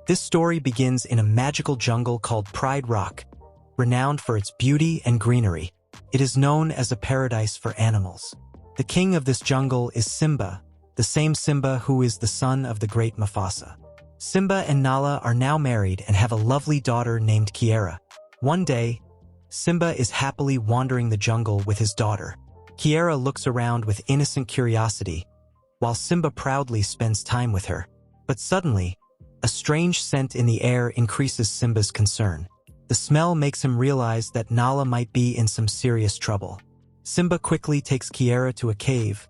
This story begins in a magical jungle called Pride Rock, renowned for its beauty and greenery. It is known as a paradise for animals. The king of this jungle is Simba, the same Simba who is the son of the great Mufasa. Simba and Nala are now married and have a lovely daughter named Kiara. One day, Simba is happily wandering the jungle with his daughter. Kiara looks around with innocent curiosity, while Simba proudly spends time with her. But suddenly, a strange scent in the air increases Simba's concern. The smell makes him realize that Nala might be in some serious trouble. Simba quickly takes Kiara to a cave,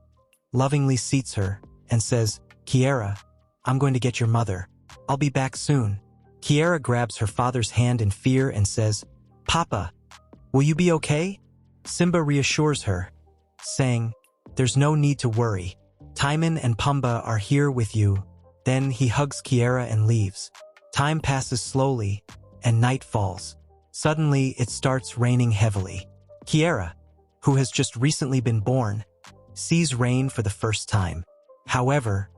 lovingly seats her, and says, "Kiara, I'm going to get your mother. I'll be back soon." Kiara grabs her father's hand in fear and says, "Papa, will you be okay?" Simba reassures her, saying, "There's no need to worry. Timon and Pumbaa are here with you." Then he hugs Kiara and leaves. Time passes slowly, and night falls. Suddenly, it starts raining heavily. Kiara, who has just recently been born, sees rain for the first time. However,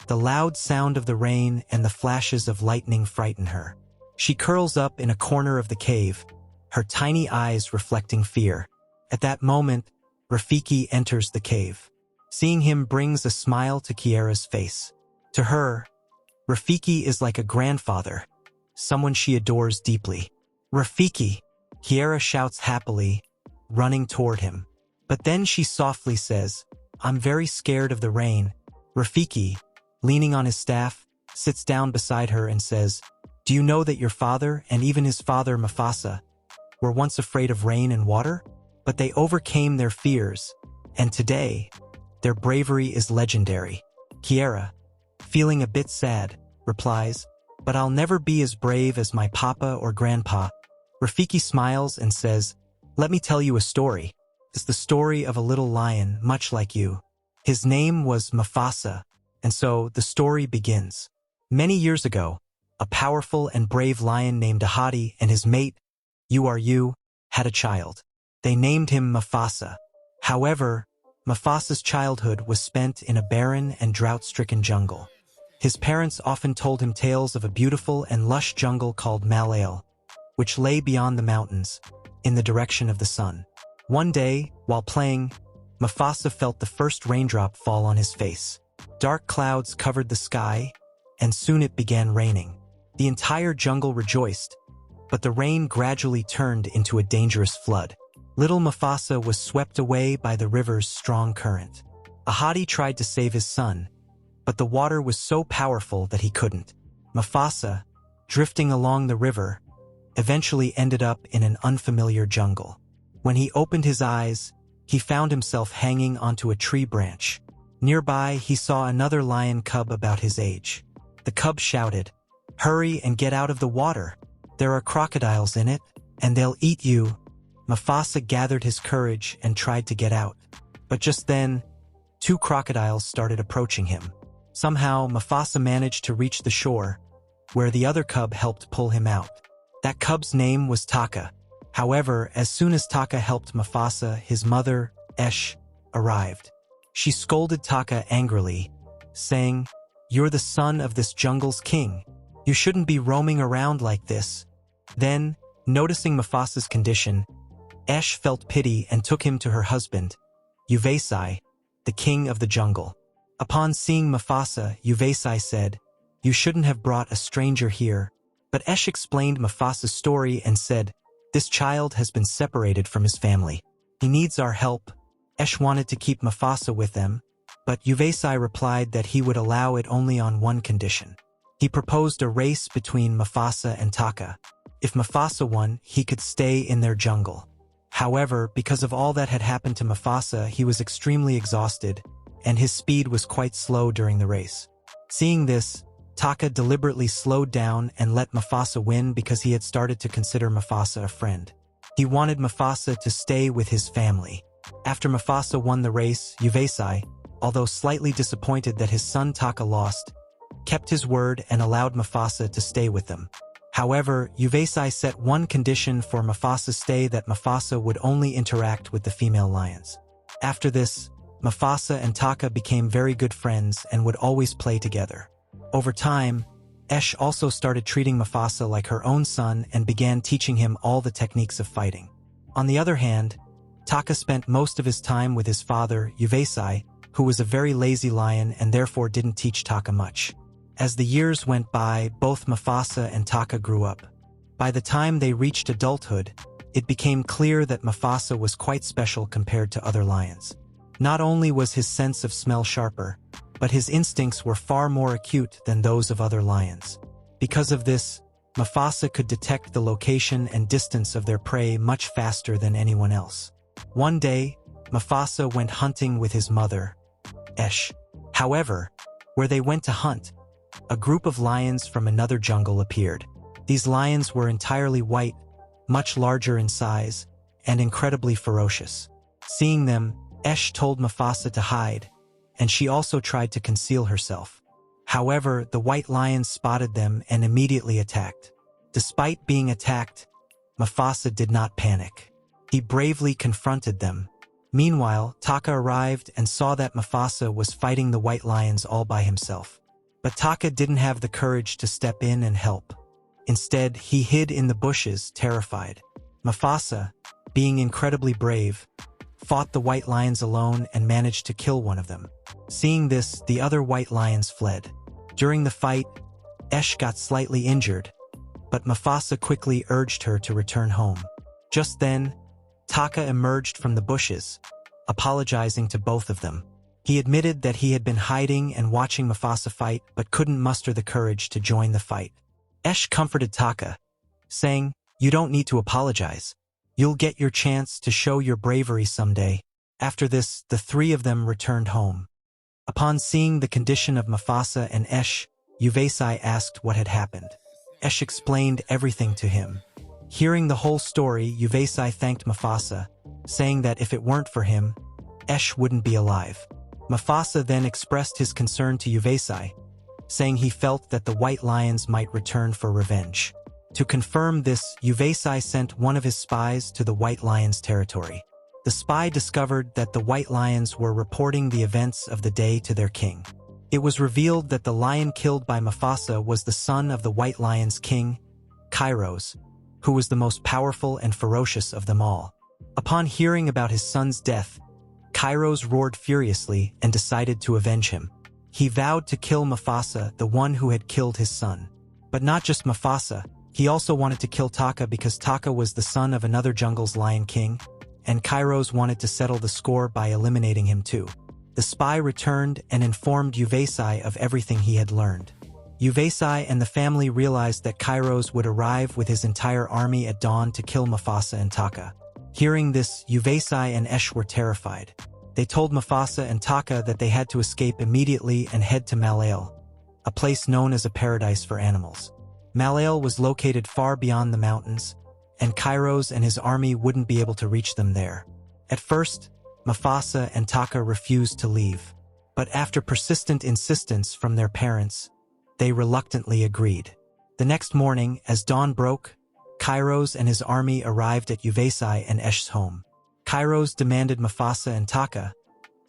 the loud sound of the rain and the flashes of lightning frighten her. She curls up in a corner of the cave, her tiny eyes reflecting fear. At that moment, Rafiki enters the cave. Seeing him brings a smile to Kiara's face. To her, Rafiki is like a grandfather, someone she adores deeply. "Rafiki!" Kiara shouts happily, running toward him. But then she softly says, "I'm very scared of the rain." Rafiki, leaning on his staff, sits down beside her and says, "Do you know that your father and even his father Mufasa were once afraid of rain and water? But they overcame their fears, and today, their bravery is legendary." Kiara, feeling a bit sad, replies, "But I'll never be as brave as my papa or grandpa." Rafiki smiles and says, "Let me tell you a story. It's the story of a little lion, much like you. His name was Mufasa, and so the story begins. Many years ago, a powerful and brave lion named Ahadi and his mate, you, had a child. They named him Mufasa. However, Mufasa's childhood was spent in a barren and drought-stricken jungle. His parents often told him tales of a beautiful and lush jungle called Malail, which lay beyond the mountains, in the direction of the sun. One day, while playing, Mufasa felt the first raindrop fall on his face. Dark clouds covered the sky, and soon it began raining. The entire jungle rejoiced, but the rain gradually turned into a dangerous flood. Little Mufasa was swept away by the river's strong current. Ahadi tried to save his son, but the water was so powerful that he couldn't. Mufasa, drifting along the river, eventually ended up in an unfamiliar jungle. When he opened his eyes, he found himself hanging onto a tree branch. Nearby, he saw another lion cub about his age. The cub shouted, "Hurry and get out of the water. There are crocodiles in it, and they'll eat you." Mufasa gathered his courage and tried to get out. But just then, two crocodiles started approaching him. Somehow, Mufasa managed to reach the shore, where the other cub helped pull him out. That cub's name was Taka. However, as soon as Taka helped Mufasa, his mother, Esh, arrived. She scolded Taka angrily, saying, "You're the son of this jungle's king. You shouldn't be roaming around like this." Then, noticing Mufasa's condition, Esh felt pity and took him to her husband, Uvasai, the king of the jungle. Upon seeing Mufasa, Uvasai said, "You shouldn't have brought a stranger here." But Esh explained Mufasa's story and said, "This child has been separated from his family. He needs our help." Esh wanted to keep Mufasa with them, but Uvasai replied that he would allow it only on one condition. He proposed a race between Mufasa and Taka. If Mufasa won, he could stay in their jungle. However, because of all that had happened to Mufasa, he was extremely exhausted, and his speed was quite slow during the race. Seeing this, Taka deliberately slowed down and let Mufasa win because he had started to consider Mufasa a friend. He wanted Mufasa to stay with his family. After Mufasa won the race, Uvasai, although slightly disappointed that his son Taka lost, kept his word and allowed Mufasa to stay with them. However, Uvasai set one condition for Mufasa's stay, that Mufasa would only interact with the female lions. After this, Mufasa and Taka became very good friends and would always play together. Over time, Esh also started treating Mufasa like her own son and began teaching him all the techniques of fighting. On the other hand, Taka spent most of his time with his father, Uvesai, who was a very lazy lion and therefore didn't teach Taka much. As the years went by, both Mufasa and Taka grew up. By the time they reached adulthood, it became clear that Mufasa was quite special compared to other lions. Not only was his sense of smell sharper, but his instincts were far more acute than those of other lions. Because of this, Mufasa could detect the location and distance of their prey much faster than anyone else. One day, Mufasa went hunting with his mother, Esh. However, where they went to hunt, a group of lions from another jungle appeared. These lions were entirely white, much larger in size, and incredibly ferocious. Seeing them, Esh told Mufasa to hide, and she also tried to conceal herself. However, the white lions spotted them and immediately attacked. Despite being attacked, Mufasa did not panic. He bravely confronted them. Meanwhile, Taka arrived and saw that Mufasa was fighting the white lions all by himself. But Taka didn't have the courage to step in and help. Instead, he hid in the bushes, terrified. Mufasa, being incredibly brave, fought the white lions alone and managed to kill one of them. Seeing this, the other white lions fled. During the fight, Esh got slightly injured, but Mufasa quickly urged her to return home. Just then, Taka emerged from the bushes, apologizing to both of them. He admitted that he had been hiding and watching Mufasa fight but couldn't muster the courage to join the fight. Esh comforted Taka, saying, "You don't need to apologize. You'll get your chance to show your bravery someday." After this, the three of them returned home. Upon seeing the condition of Mufasa and Esh, Uvesai asked what had happened. Esh explained everything to him. Hearing the whole story, Uvesai thanked Mufasa, saying that if it weren't for him, Esh wouldn't be alive. Mufasa then expressed his concern to Uvesai, saying he felt that the white lions might return for revenge. To confirm this, Uvesai sent one of his spies to the white lions' territory. The spy discovered that the white lions were reporting the events of the day to their king. It was revealed that the lion killed by Mufasa was the son of the white lions' king, Kairos, who was the most powerful and ferocious of them all. Upon hearing about his son's death, Kairos roared furiously and decided to avenge him. He vowed to kill Mufasa, the one who had killed his son. But not just Mufasa, he also wanted to kill Taka because Taka was the son of another jungle's lion king, and Kairos wanted to settle the score by eliminating him too. The spy returned and informed Uvesai of everything he had learned. Uvesai and the family realized that Kairos would arrive with his entire army at dawn to kill Mufasa and Taka. Hearing this, Uvesai and Esh were terrified. They told Mufasa and Taka that they had to escape immediately and head to Malail, a place known as a paradise for animals. Malail was located far beyond the mountains, and Kairos and his army wouldn't be able to reach them there. At first, Mufasa and Taka refused to leave, but after persistent insistence from their parents, they reluctantly agreed. The next morning, as dawn broke, Kairos and his army arrived at Uvesai and Esh's home. Kairos demanded Mufasa and Taka,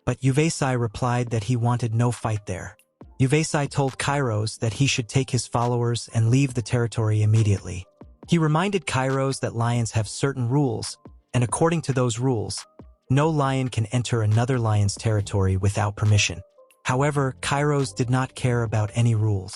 but Uvesai replied that he wanted no fight there. Uvesai told Kairos that he should take his followers and leave the territory immediately. He reminded Kairos that lions have certain rules, and according to those rules, no lion can enter another lion's territory without permission. However, Kairos did not care about any rules.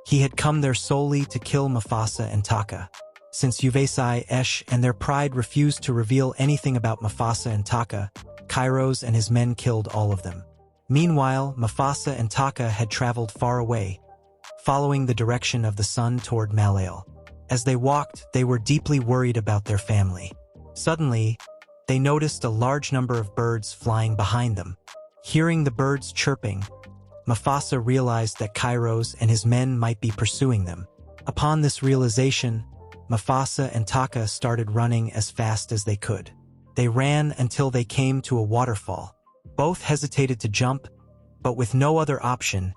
He had come there solely to kill Mufasa and Taka. Since Uvesai, Esh, and their pride refused to reveal anything about Mufasa and Taka, Kairos and his men killed all of them. Meanwhile, Mufasa and Taka had traveled far away, following the direction of the sun toward Malail. As they walked, they were deeply worried about their family. Suddenly, they noticed a large number of birds flying behind them. Hearing the birds chirping, Mufasa realized that Kairos and his men might be pursuing them. Upon this realization, Mufasa and Taka started running as fast as they could. They ran until they came to a waterfall. Both hesitated to jump, but with no other option,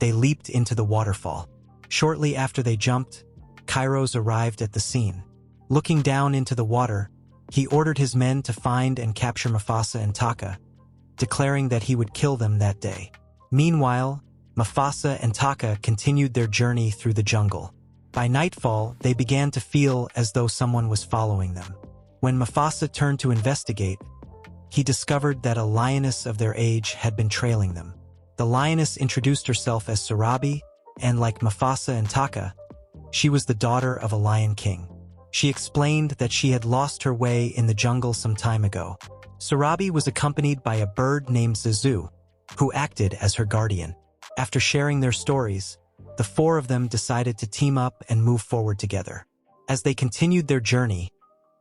they leaped into the waterfall. Shortly after they jumped, Kairos arrived at the scene. Looking down into the water, he ordered his men to find and capture Mufasa and Taka, declaring that he would kill them that day. Meanwhile, Mufasa and Taka continued their journey through the jungle. By nightfall, they began to feel as though someone was following them. When Mufasa turned to investigate, he discovered that a lioness of their age had been trailing them. The lioness introduced herself as Sarabi, and like Mufasa and Taka, she was the daughter of a lion king. She explained that she had lost her way in the jungle some time ago. Sarabi was accompanied by a bird named Zazu, who acted as her guardian. After sharing their stories, the four of them decided to team up and move forward together. As they continued their journey,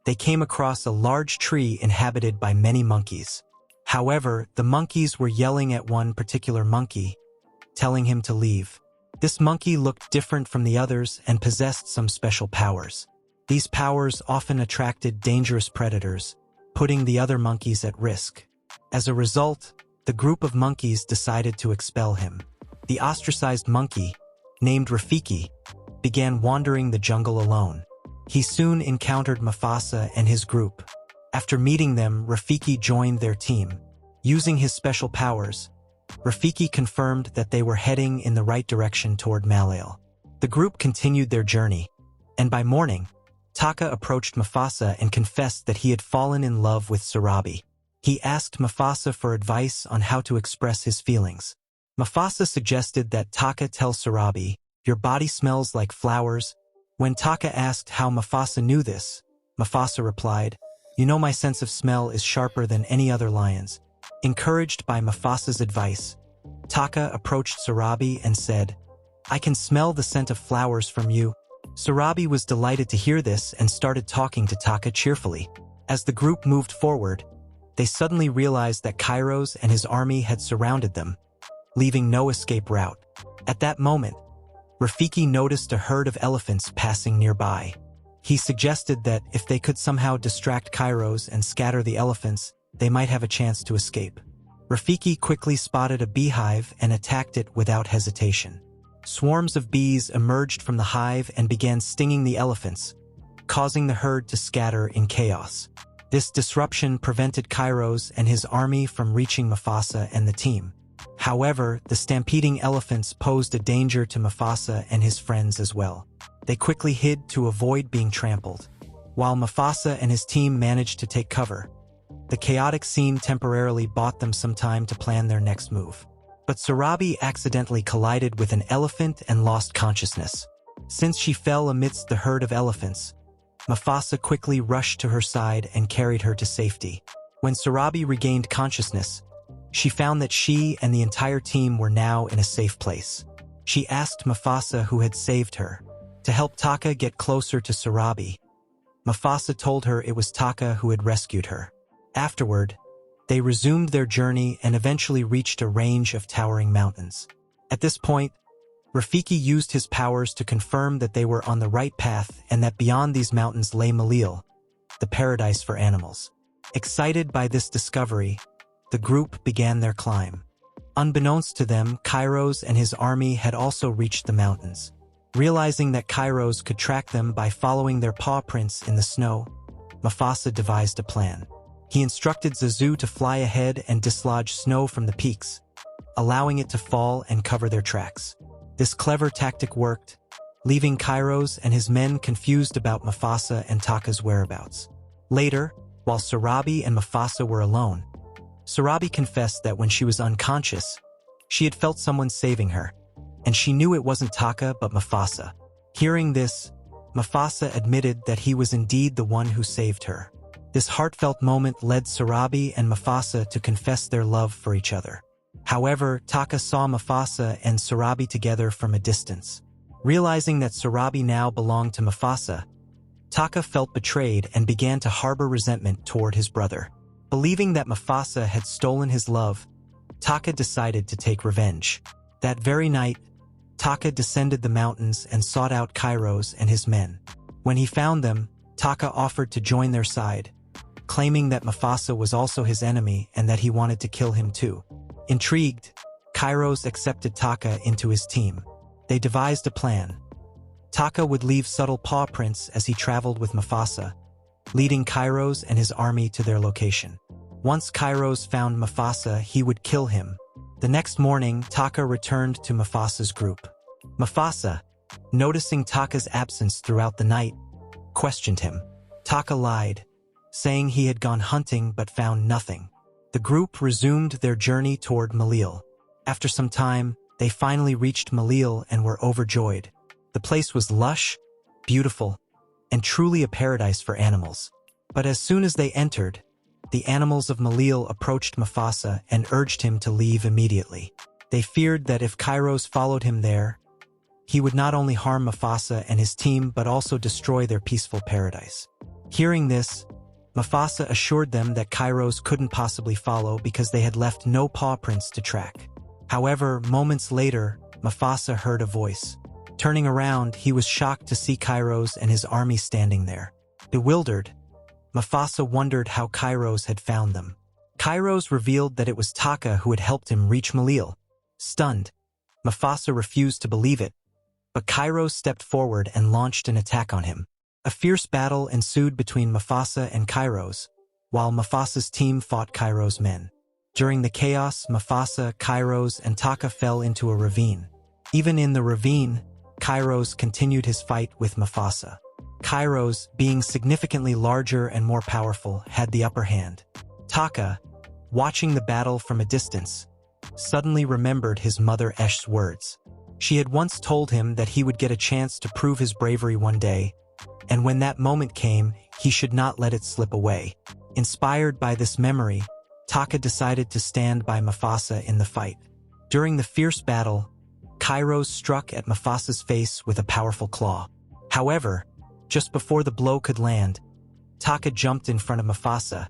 they came across a large tree inhabited by many monkeys. However, the monkeys were yelling at one particular monkey, telling him to leave. This monkey looked different from the others and possessed some special powers. These powers often attracted dangerous predators, putting the other monkeys at risk. As a result, the group of monkeys decided to expel him. The ostracized monkey, named Rafiki, began wandering the jungle alone. He soon encountered Mufasa and his group. After meeting them, Rafiki joined their team. Using his special powers, Rafiki confirmed that they were heading in the right direction toward Malail. The group continued their journey, and by morning, Taka approached Mufasa and confessed that he had fallen in love with Sarabi. He asked Mufasa for advice on how to express his feelings. Mufasa suggested that Taka tell Sarabi, "Your body smells like flowers." When Taka asked how Mufasa knew this, Mufasa replied, "You know my sense of smell is sharper than any other lion's." Encouraged by Mufasa's advice, Taka approached Sarabi and said, "I can smell the scent of flowers from you." Sarabi was delighted to hear this and started talking to Taka cheerfully. As the group moved forward, they suddenly realized that Kairos and his army had surrounded them, leaving no escape route. At that moment, Rafiki noticed a herd of elephants passing nearby. He suggested that if they could somehow distract Kairos and scatter the elephants, they might have a chance to escape. Rafiki quickly spotted a beehive and attacked it without hesitation. Swarms of bees emerged from the hive and began stinging the elephants, causing the herd to scatter in chaos. This disruption prevented Kairos and his army from reaching Mufasa and the team. However, the stampeding elephants posed a danger to Mufasa and his friends as well. They quickly hid to avoid being trampled. While Mufasa and his team managed to take cover, the chaotic scene temporarily bought them some time to plan their next move. But Sarabi accidentally collided with an elephant and lost consciousness. Since she fell amidst the herd of elephants, Mufasa quickly rushed to her side and carried her to safety. When Sarabi regained consciousness, she found that she and the entire team were now in a safe place. She asked Mufasa, who had saved her, to help Taka get closer to Sarabi. Mufasa told her it was Taka who had rescued her. Afterward, they resumed their journey and eventually reached a range of towering mountains. At this point, Rafiki used his powers to confirm that they were on the right path and that beyond these mountains lay Malail, the paradise for animals. Excited by this discovery, the group began their climb. Unbeknownst to them, Kairos and his army had also reached the mountains. Realizing that Kairos could track them by following their paw prints in the snow, Mufasa devised a plan. He instructed Zazu to fly ahead and dislodge snow from the peaks, allowing it to fall and cover their tracks. This clever tactic worked, leaving Kairos and his men confused about Mufasa and Taka's whereabouts. Later, while Sarabi and Mufasa were alone, Sarabi confessed that when she was unconscious, she had felt someone saving her, and she knew it wasn't Taka but Mufasa. Hearing this, Mufasa admitted that he was indeed the one who saved her. This heartfelt moment led Sarabi and Mufasa to confess their love for each other. However, Taka saw Mufasa and Sarabi together from a distance. Realizing that Sarabi now belonged to Mufasa, Taka felt betrayed and began to harbor resentment toward his brother. Believing that Mufasa had stolen his love, Taka decided to take revenge. That very night, Taka descended the mountains and sought out Kairos and his men. When he found them, Taka offered to join their side, claiming that Mufasa was also his enemy and that he wanted to kill him too. Intrigued, Kairos accepted Taka into his team. They devised a plan. Taka would leave subtle paw prints as he traveled with Mufasa, leading Kairos and his army to their location. Once Kairos found Mufasa, he would kill him, The next morning, Taka returned to Mufasa's group. Mufasa, noticing Taka's absence throughout the night, questioned him. Taka lied, saying he had gone hunting but found nothing. The group resumed their journey toward Malil. After some time, they finally reached Malil and were overjoyed. The place was lush, beautiful, and truly a paradise for animals. But as soon as they entered, the animals of Malil approached Mufasa and urged him to leave immediately. They feared that if Kairos followed him there, he would not only harm Mufasa and his team but also destroy their peaceful paradise. Hearing this, Mufasa assured them that Kairos couldn't possibly follow because they had left no paw prints to track. However, moments later, Mufasa heard a voice. Turning around, he was shocked to see Kairos and his army standing there. Bewildered, Mufasa wondered how Kairos had found them. Kairos revealed that it was Taka who had helped him reach Malil. Stunned, Mufasa refused to believe it, but Kairos stepped forward and launched an attack on him. A fierce battle ensued between Mufasa and Kairos, while Mufasa's team fought Kairos' men. During the chaos, Mufasa, Kairos, and Taka fell into a ravine. Even in the ravine, Kairos continued his fight with Mufasa. Kairos, being significantly larger and more powerful, had the upper hand. Taka, watching the battle from a distance, suddenly remembered his mother Esh's words. She had once told him that he would get a chance to prove his bravery one day, and when that moment came, he should not let it slip away. Inspired by this memory, Taka decided to stand by Mufasa in the fight. During the fierce battle, Kairos struck at Mufasa's face with a powerful claw. However, just before the blow could land, Taka jumped in front of Mufasa,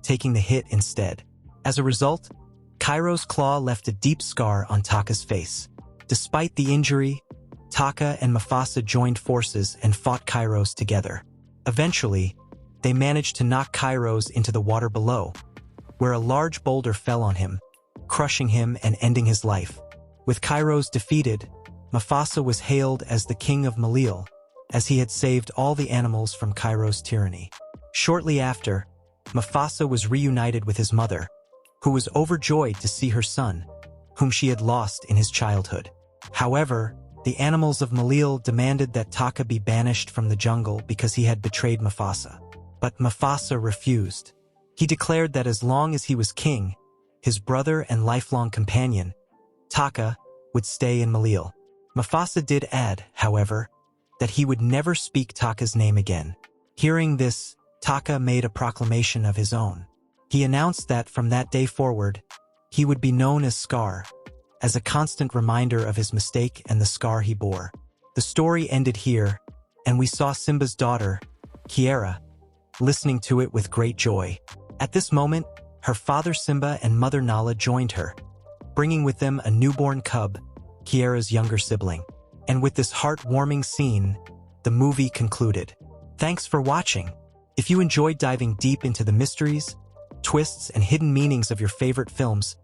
taking the hit instead. As a result, Kairos' claw left a deep scar on Taka's face. Despite the injury, Taka and Mufasa joined forces and fought Kairos together. Eventually, they managed to knock Kairos into the water below, where a large boulder fell on him, crushing him and ending his life. With Kairos defeated, Mufasa was hailed as the king of Malil, as he had saved all the animals from Kairos' tyranny. Shortly after, Mufasa was reunited with his mother, who was overjoyed to see her son, whom she had lost in his childhood. However, the animals of Malil demanded that Taka be banished from the jungle because he had betrayed Mufasa. But Mufasa refused. He declared that as long as he was king, his brother and lifelong companion, Taka, would stay in Malil. Mufasa did add, however, that he would never speak Taka's name again. Hearing this, Taka made a proclamation of his own. He announced that from that day forward, he would be known as Scar, as a constant reminder of his mistake and the scar he bore. The story ended here, and we saw Simba's daughter, Kiara, listening to it with great joy. At this moment, her father Simba and mother Nala joined her, bringing with them a newborn cub, Kiara's younger sibling. And with this heart-warming scene, the movie concluded. Thanks for watching. If you enjoyed diving deep into the mysteries, twists, and hidden meanings of your favorite films,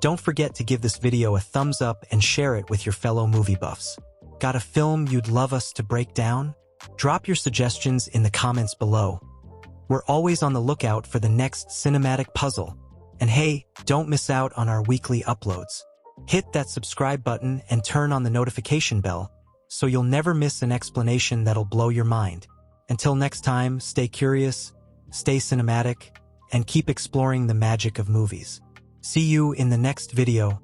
don't forget to give this video a thumbs up and share it with your fellow movie buffs. Got a film you'd love us to break down? Drop your suggestions in the comments below. We're always on the lookout for the next cinematic puzzle. And hey, don't miss out on our weekly uploads. Hit that subscribe button and turn on the notification bell so you'll never miss an explanation that'll blow your mind. Until next time, stay curious, stay cinematic, and keep exploring the magic of movies. See you in the next video.